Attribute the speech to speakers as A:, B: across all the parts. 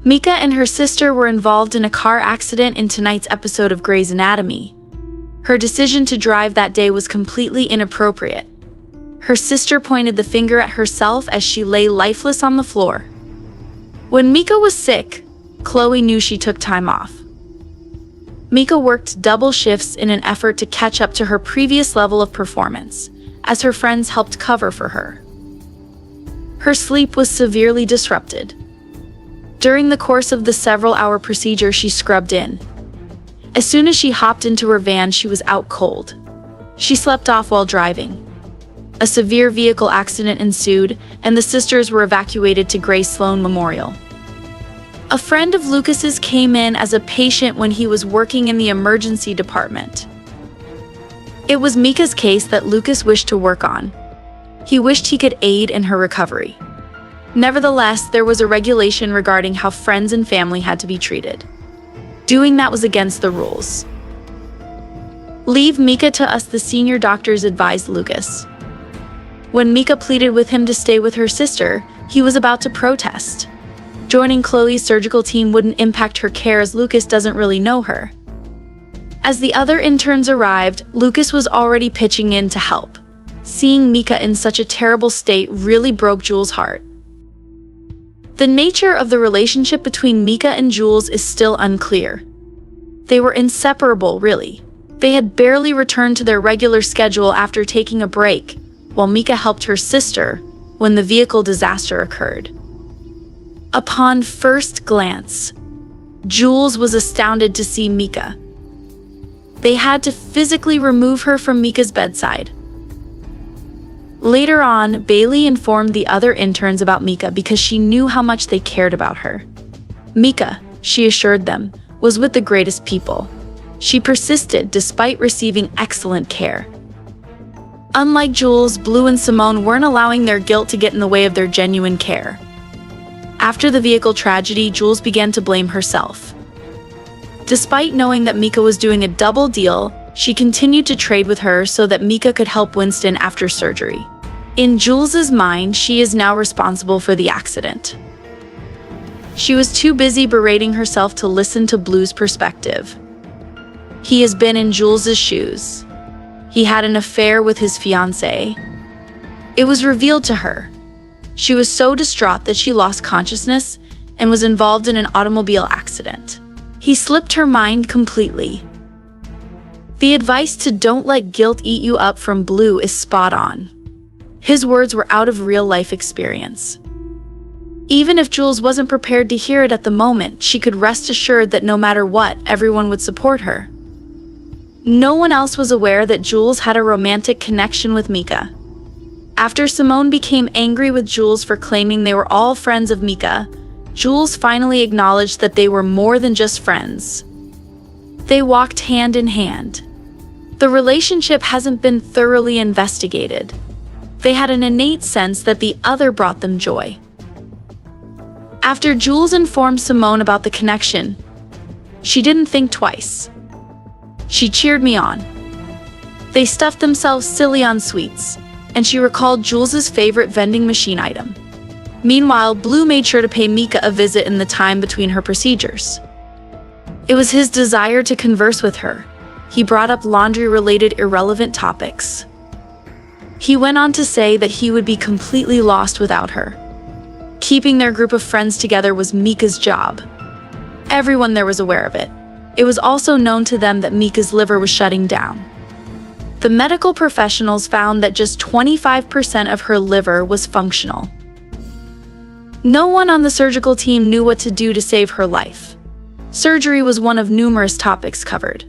A: Mika and her sister were involved in a car accident in tonight's episode of Grey's Anatomy. Her decision to drive that day was completely inappropriate. Her sister pointed the finger at herself as she lay lifeless on the floor. When Mika was sick, Chloe knew she took time off. Mika worked double shifts in an effort to catch up to her previous level of performance, as her friends helped cover for her. Her sleep was severely disrupted. During the course of the several-hour procedure she scrubbed in, as soon as she hopped into her van, she was out cold. She slept off while driving. A severe vehicle accident ensued, and the sisters were evacuated to Grace Sloan Memorial. A friend of Lucas's came in as a patient when he was working in the emergency department. It was Mika's case that Lucas wished to work on. He wished he could aid in her recovery. Nevertheless, there was a regulation regarding how friends and family had to be treated. Doing that was against the rules. "Leave Mika to us," the senior doctors advised Lucas. When Mika pleaded with him to stay with her sister, he was about to protest. Joining Chloe's surgical team wouldn't impact her care as Lucas doesn't really know her. As the other interns arrived, Lucas was already pitching in to help. Seeing Mika in such a terrible state really broke Jules' heart. The nature of the relationship between Mika and Jules is still unclear. They were inseparable, really. They had barely returned to their regular schedule after taking a break, while Mika helped her sister when the vehicle disaster occurred. Upon first glance, Jules was astounded to see Mika. They had to physically remove her from Mika's bedside. Later on, Bailey informed the other interns about Mika because she knew how much they cared about her. Mika, she assured them, was with the greatest people. She persisted despite receiving excellent care. Unlike Jules, Blue and Simone weren't allowing their guilt to get in the way of their genuine care. After the vehicle tragedy, Jules began to blame herself. Despite knowing that Mika was doing a double deal, she continued to trade with her so that Mika could help Winston after surgery. In Jules's mind, she is now responsible for the accident. She was too busy berating herself to listen to Blue's perspective. He has been in Jules's shoes. He had an affair with his fiancée. It was revealed to her. She was so distraught that she lost consciousness and was involved in an automobile accident. He slipped her mind completely. The advice to "don't let guilt eat you up" from Blue is spot on. His words were out of real-life experience. Even if Jules wasn't prepared to hear it at the moment, she could rest assured that no matter what, everyone would support her. No one else was aware that Jules had a romantic connection with Mika. After Simone became angry with Jules for claiming they were all friends of Mika, Jules finally acknowledged that they were more than just friends. They walked hand in hand. The relationship hasn't been thoroughly investigated. They had an innate sense that the other brought them joy. After Jules informed Simone about the connection, she didn't think twice. She cheered me on. They stuffed themselves silly on sweets, and she recalled Jules's favorite vending machine item. Meanwhile, Blue made sure to pay Mika a visit in the time between her procedures. It was his desire to converse with her. He brought up laundry-related irrelevant topics. He went on to say that he would be completely lost without her. Keeping their group of friends together was Mika's job. Everyone there was aware of it. It was also known to them that Mika's liver was shutting down. The medical professionals found that just 25% of her liver was functional. No one on the surgical team knew what to do to save her life. Surgery was one of numerous topics covered.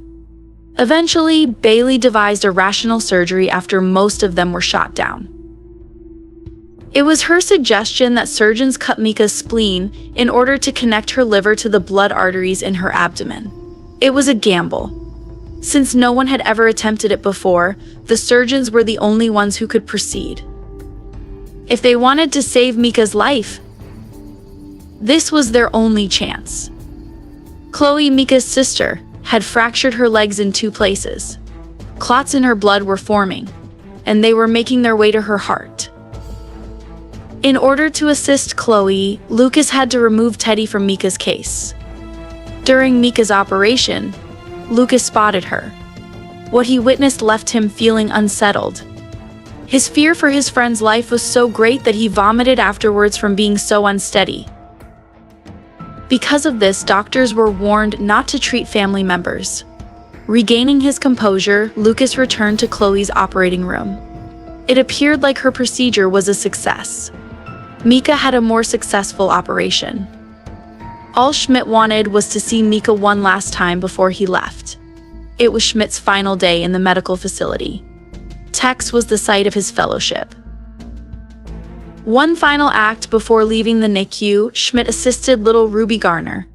A: Eventually, Bailey devised a rational surgery after most of them were shot down. It was her suggestion that surgeons cut Mika's spleen in order to connect her liver to the blood arteries in her abdomen. It was a gamble. Since no one had ever attempted it before, the surgeons were the only ones who could proceed. If they wanted to save Mika's life, this was their only chance. Chloe, Mika's sister, had fractured her legs in 2 places. Clots in her blood were forming, and they were making their way to her heart. In order to assist Chloe, Lucas had to remove Teddy from Mika's case. During Mika's operation, Lucas spotted her. What he witnessed left him feeling unsettled. His fear for his friend's life was so great that he vomited afterwards from being so unsteady. Because of this, doctors were warned not to treat family members. Regaining his composure, Lucas returned to Chloe's operating room. It appeared like her procedure was a success. Mika had a more successful operation. All Schmidt wanted was to see Mika one last time before he left. It was Schmidt's final day in the medical facility. Tex was the site of his fellowship. One final act before leaving the NICU, Schmidt assisted little Ruby Garner.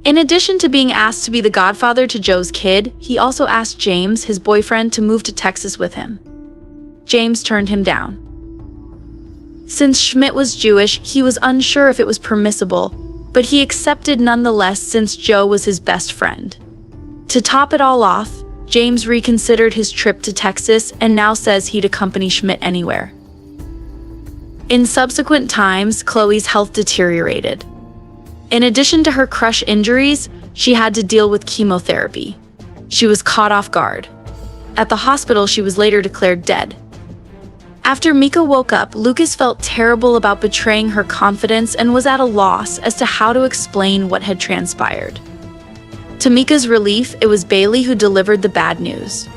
A: In addition to being asked to be the godfather to Joe's kid, he also asked James, his boyfriend, to move to Texas with him. James turned him down. Since Schmidt was Jewish, he was unsure if it was permissible, but he accepted nonetheless since Joe was his best friend. To top it all off, James reconsidered his trip to Texas and now says he'd accompany Schmidt anywhere. In subsequent times, Chloe's health deteriorated. In addition to her crush injuries, she had to deal with chemotherapy. She was caught off guard. At the hospital, she was later declared dead. After Mika woke up, Lucas felt terrible about betraying her confidence and was at a loss as to how to explain what had transpired. To Mika's relief, it was Bailey who delivered the bad news.